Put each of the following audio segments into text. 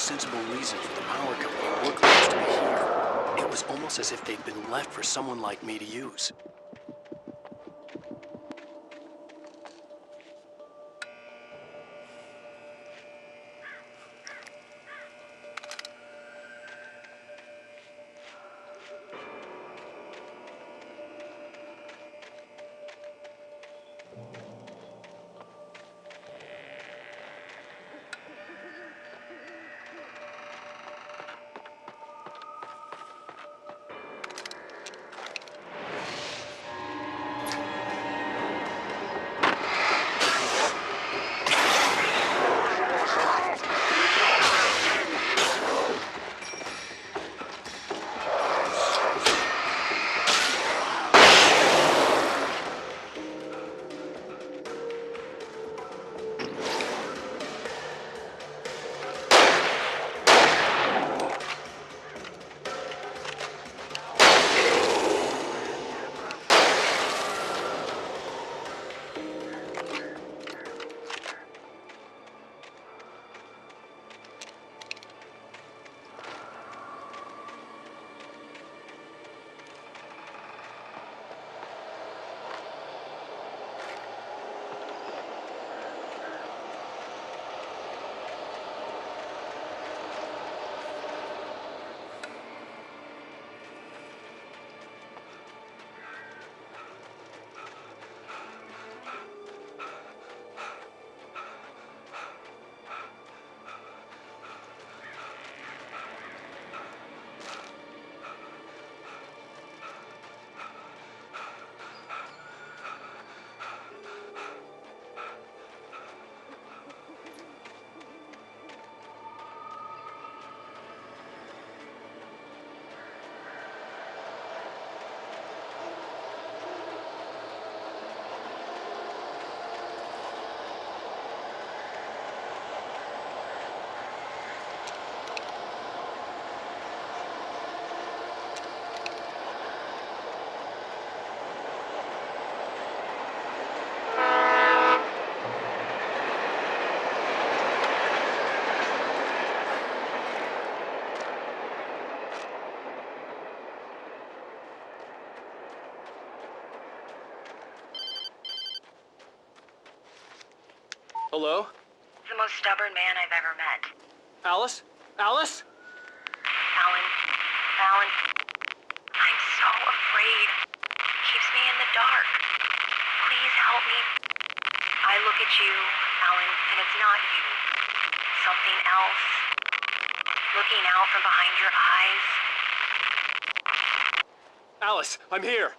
sensible reason for the power company workers to be here. It was almost as if they'd been left for someone like me to use. Hello? The most stubborn man I've ever met. Alice? Alice? Alan, I'm so afraid. It keeps me in the dark. Please help me. I look at you, Alan, and it's not you. Something else. Looking out from behind your eyes. Alice, I'm here.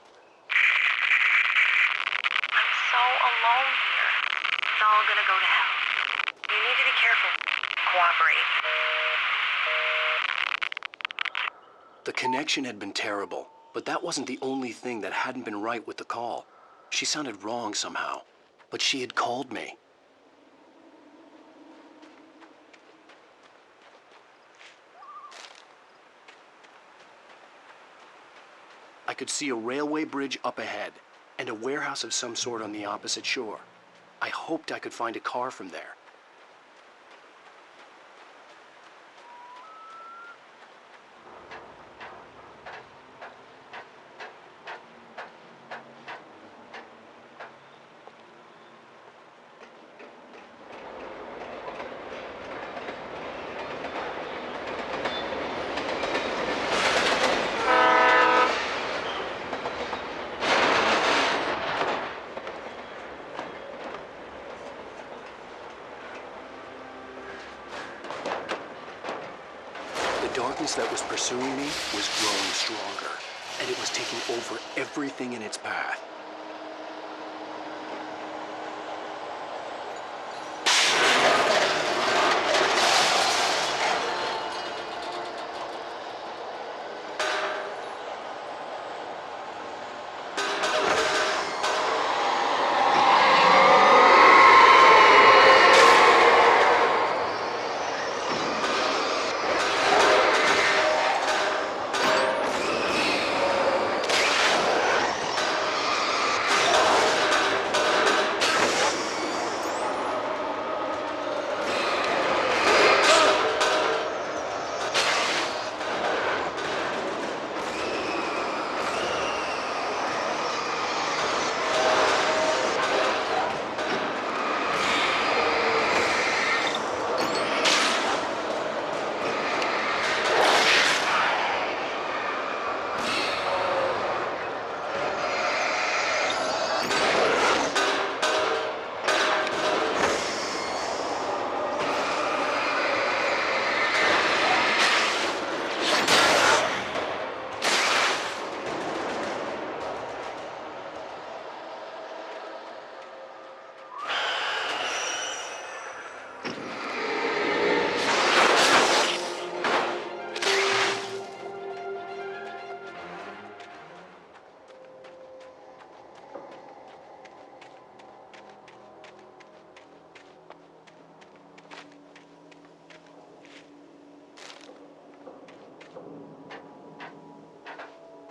I'm so alone here. It's all gonna go to hell. You need to be careful. Cooperate. The connection had been terrible, but that wasn't the only thing that hadn't been right with the call. She sounded wrong somehow, but she had called me. I could see a railway bridge up ahead, and a warehouse of some sort on the opposite shore. I hoped I could find a car from there. The darkness that was pursuing me was growing stronger, and it was taking over everything in its path.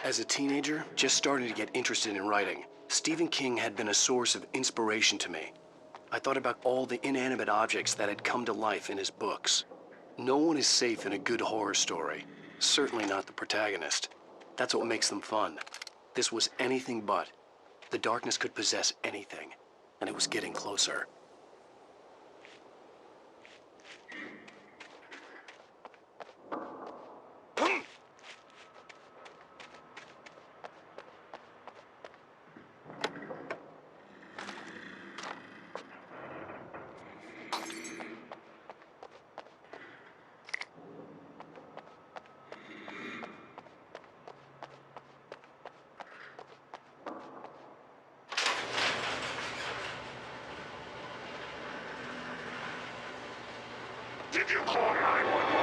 As a teenager, just starting to get interested in writing, Stephen King had been a source of inspiration to me. I thought about all the inanimate objects that had come to life in his books. No one is safe in a good horror story. Certainly not the protagonist. That's what makes them fun. This was anything but. The darkness could possess anything, and it was getting closer. Did you call 911?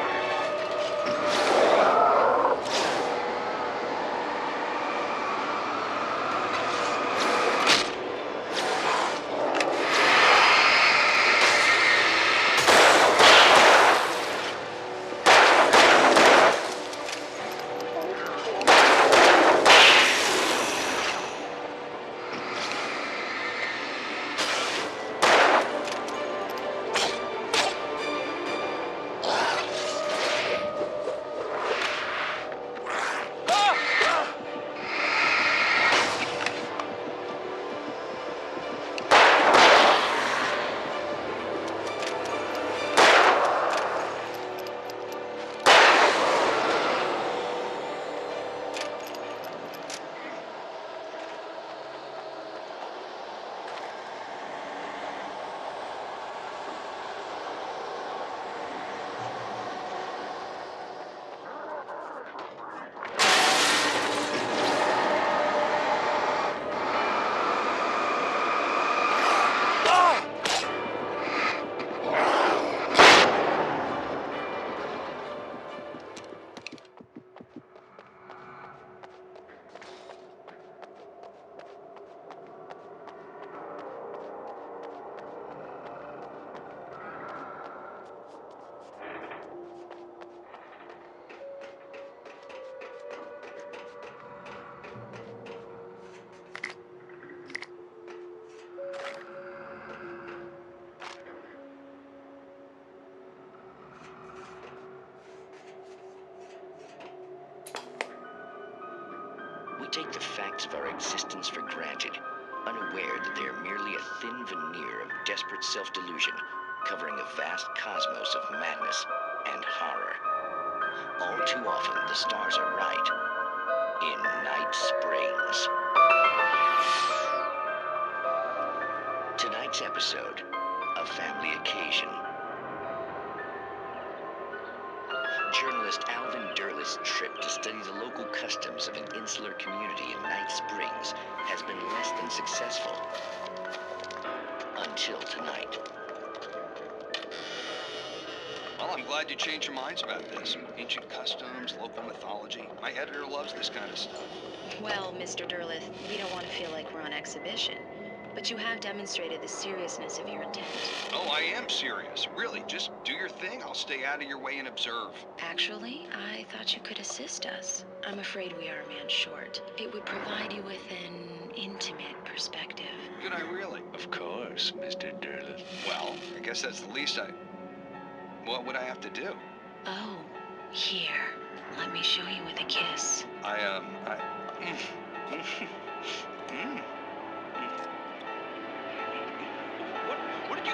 We take the facts of our existence for granted, unaware that they are merely a thin veneer of desperate self-delusion, covering a vast cosmos of madness and horror. All too often, the stars are right. In Night Springs. Tonight's episode, A Family Occasion. Journalist Alvin Derleth's trip to study the local customs of an insular community in Night Springs has been less than successful. Until tonight. Well, I'm glad you changed your minds about this. Ancient customs, local mythology. My editor loves this kind of stuff. Well, Mr. Derleth, we don't want to feel like we're on exhibition, but you have demonstrated the seriousness of your intent. Oh, I am serious. Really, just do your thing. I'll stay out of your way and observe. Actually, I thought you could assist us. I'm afraid we are a man short. It would provide you with an intimate perspective. Could I really? Of course, Mr. Derleth. Well, I guess that's the least What would I have to do? Oh, here. Let me show you with a kiss. What did you...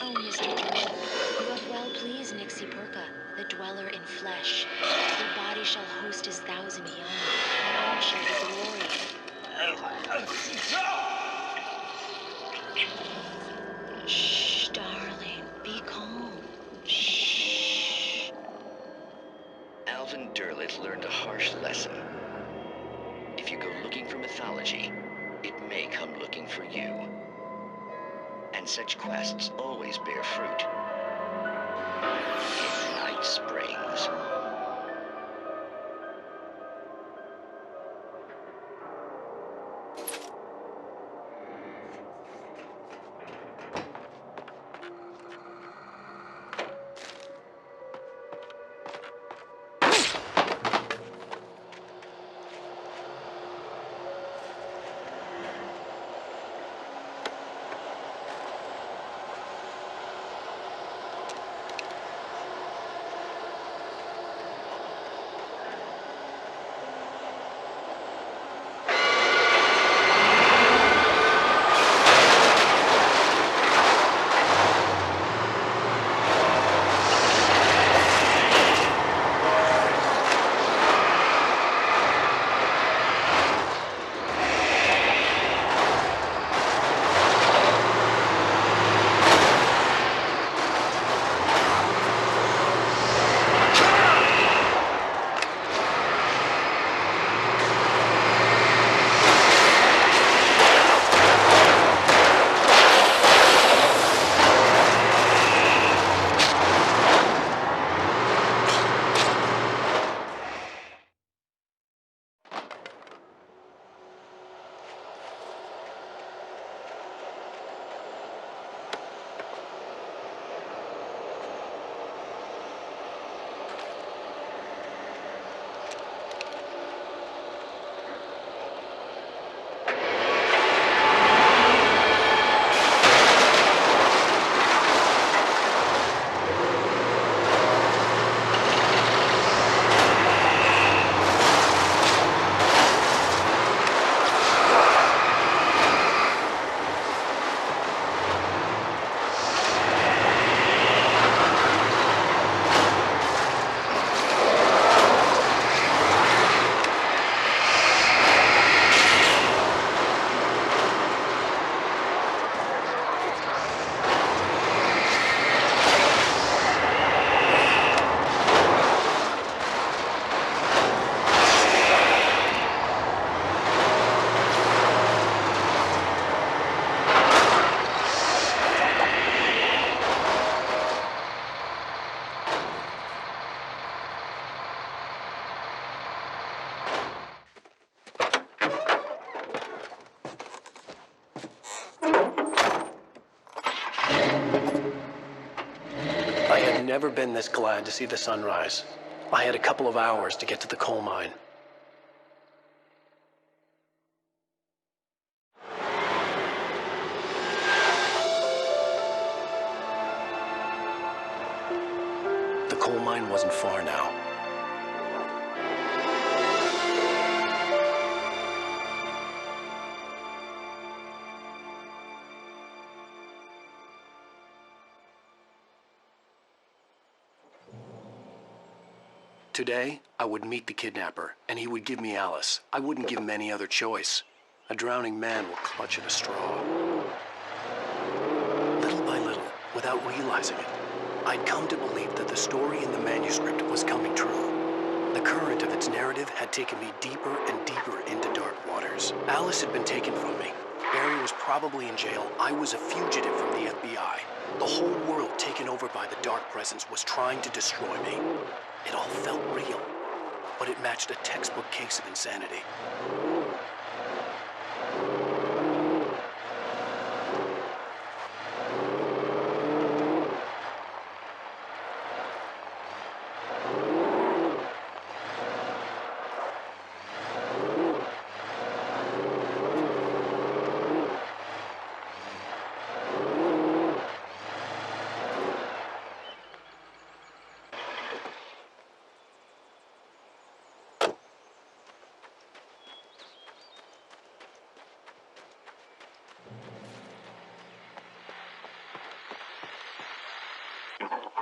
Oh, Mr. Derleth, you have well pleased Nixie Perka, the dweller in flesh. Your body shall host his 1,000 young, and all shall be glory. Shh, darling, be calm. Shh. Alvin Derleth learned a harsh lesson. If you go looking for mythology, it may come looking for you. And such quests always bear fruit. In Night Springs. never been this glad to see the sunrise. I had a couple of hours to get to the coal mine. The coal mine wasn't far now. Today, I would meet the kidnapper, and he would give me Alice. I wouldn't give him any other choice. A drowning man will clutch at a straw. Little by little, without realizing it, I'd come to believe that the story in the manuscript was coming true. The current of its narrative had taken me deeper and deeper into dark waters. Alice had been taken from me. Barry was probably in jail. I was a fugitive from the FBI. The whole world taken over by the dark presence was trying to destroy me. It all felt real, but it matched a textbook case of insanity.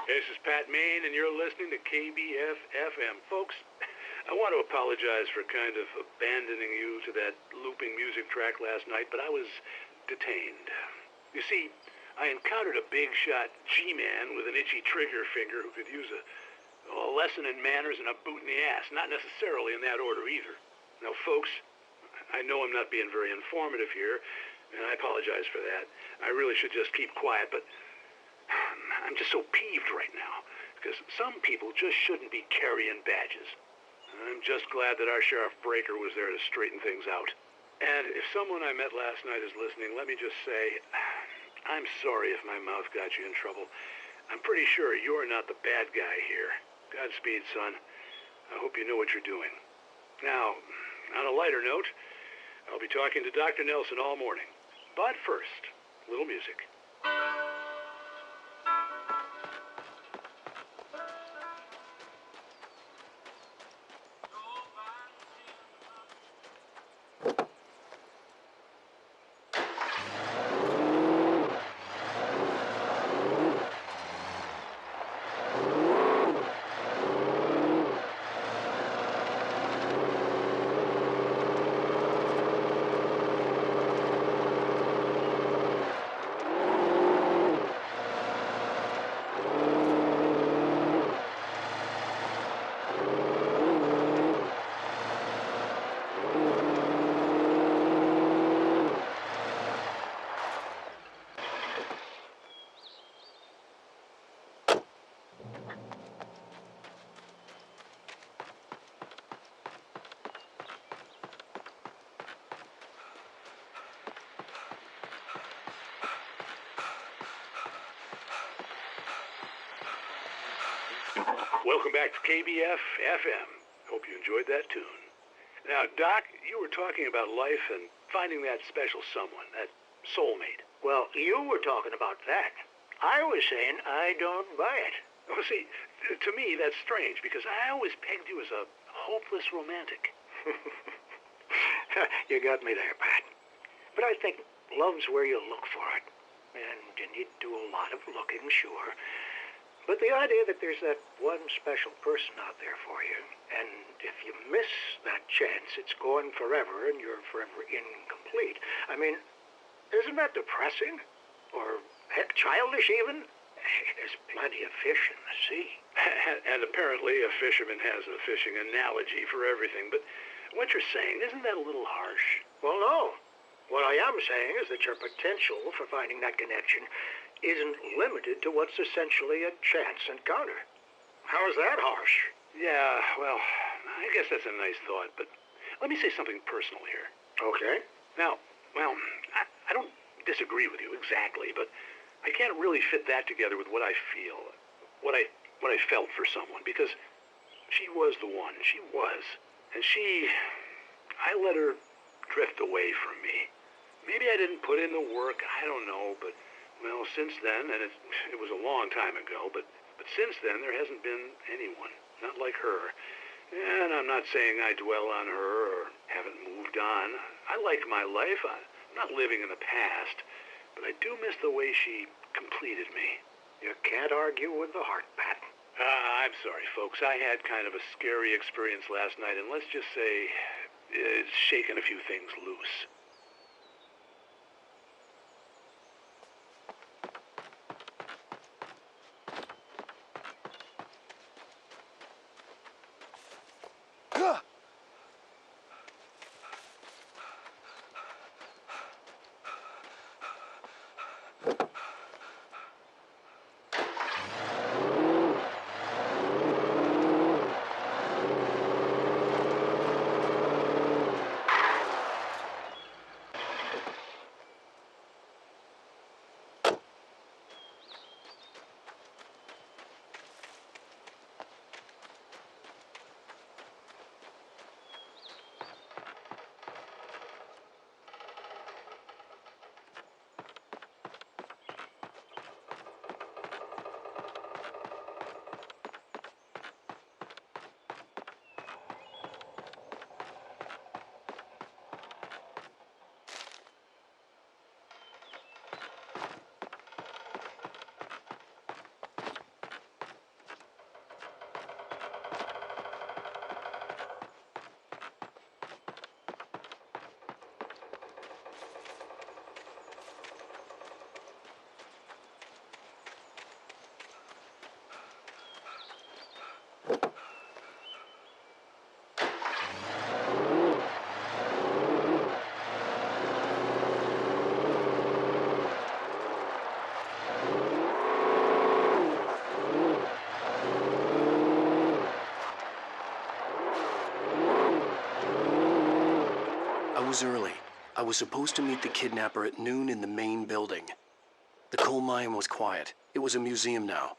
This is Pat Main, and you're listening to KBF-FM. Folks, I want to apologize for kind of abandoning you to that looping music track last night, but I was detained. You see, I encountered a big-shot G-man with an itchy trigger finger who could use a lesson in manners and a boot in the ass. Not necessarily in that order, either. Now, folks, I know I'm not being very informative here, and I apologize for that. I really should just keep quiet, but I'm just so peeved right now, because some people just shouldn't be carrying badges. I'm just glad that our Sheriff Breaker was there to straighten things out. And if someone I met last night is listening, let me just say, I'm sorry if my mouth got you in trouble. I'm pretty sure you're not the bad guy here. Godspeed, son. I hope you know what you're doing. Now, on a lighter note, I'll be talking to Dr. Nelson all morning. But first, a little music. Welcome back to KBF-FM. Hope you enjoyed that tune. Now, Doc, you were talking about life and finding that special someone, that soulmate. Well, you were talking about that. I was saying I don't buy it. Well, see, to me, that's strange, because I always pegged you as a hopeless romantic. You got me there, Pat. But I think love's where you look for it. And you need to do a lot of looking, sure. But the idea that there's that one special person out there for you, and if you miss that chance, it's gone forever and you're forever incomplete. I mean, isn't that depressing? Or, heck, childish even? There's plenty of fish in the sea. And apparently a fisherman has a fishing analogy for everything. But what you're saying, isn't that a little harsh? Well, no. What I am saying is that your potential for finding that connection isn't limited to what's essentially a chance encounter. How is that harsh? Yeah, well, I guess that's a nice thought, but let me say something personal here. Okay. Now, well, I don't disagree with you exactly, but I can't really fit that together with what I feel. what I felt for someone, because she was the one. She was. And I let her drift away from me. Maybe I didn't put in the work, I don't know, but, well, since then, and it was a long time ago, but since then there hasn't been anyone, not like her. And I'm not saying I dwell on her or haven't moved on. I like my life. I'm not living in the past, but I do miss the way she completed me. You can't argue with the heart, Pat. I'm sorry, folks. I had kind of a scary experience last night, and let's just say it's shaken a few things loose. I was early. I was supposed to meet the kidnapper at noon in the main building. The coal mine was quiet. It was a museum now.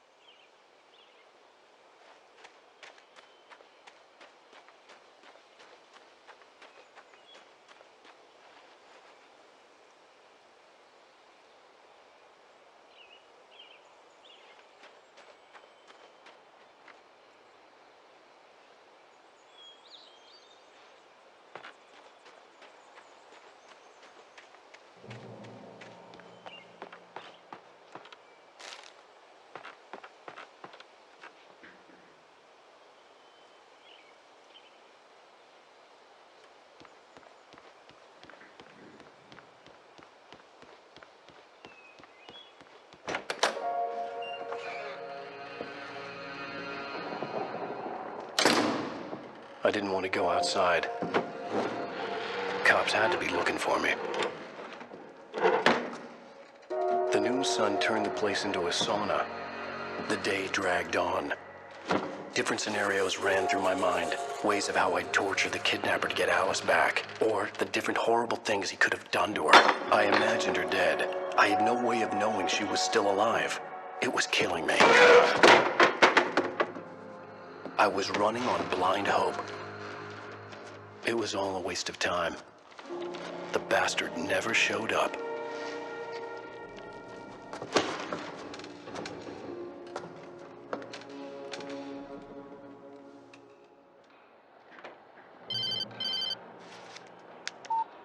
I didn't want to go outside. Cops had to be looking for me. The noon sun turned the place into a sauna. The day dragged on. Different scenarios ran through my mind. Ways of how I'd torture the kidnapper to get Alice back. Or the different horrible things he could have done to her. I imagined her dead. I had no way of knowing she was still alive. It was killing me. I was running on blind hope. It was all a waste of time. The bastard never showed up.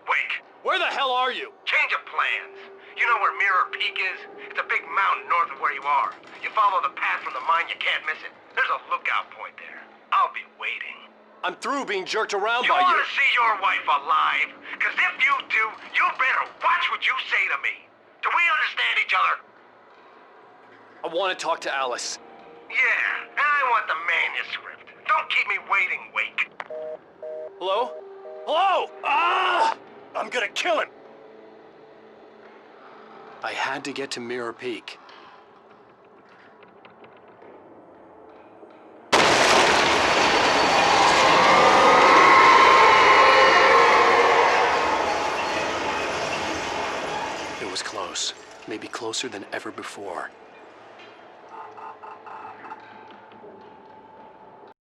Wake! Where the hell are you? Change of plans. You know where Mirror Peak is? It's a big mountain north of where you are. You follow the path from the mine, you can't miss it. There's a lookout point there. I'll be waiting. I'm through being jerked around You by you. want to see your wife alive? Because if you do, you better watch what you say to me. Do we understand each other? I want to talk to Alice. Yeah, and I want the manuscript. Don't keep me waiting, Wake. Hello? Hello! Ah! I'm gonna kill him! I had to get to Mirror Peak. It was close. Maybe closer than ever before.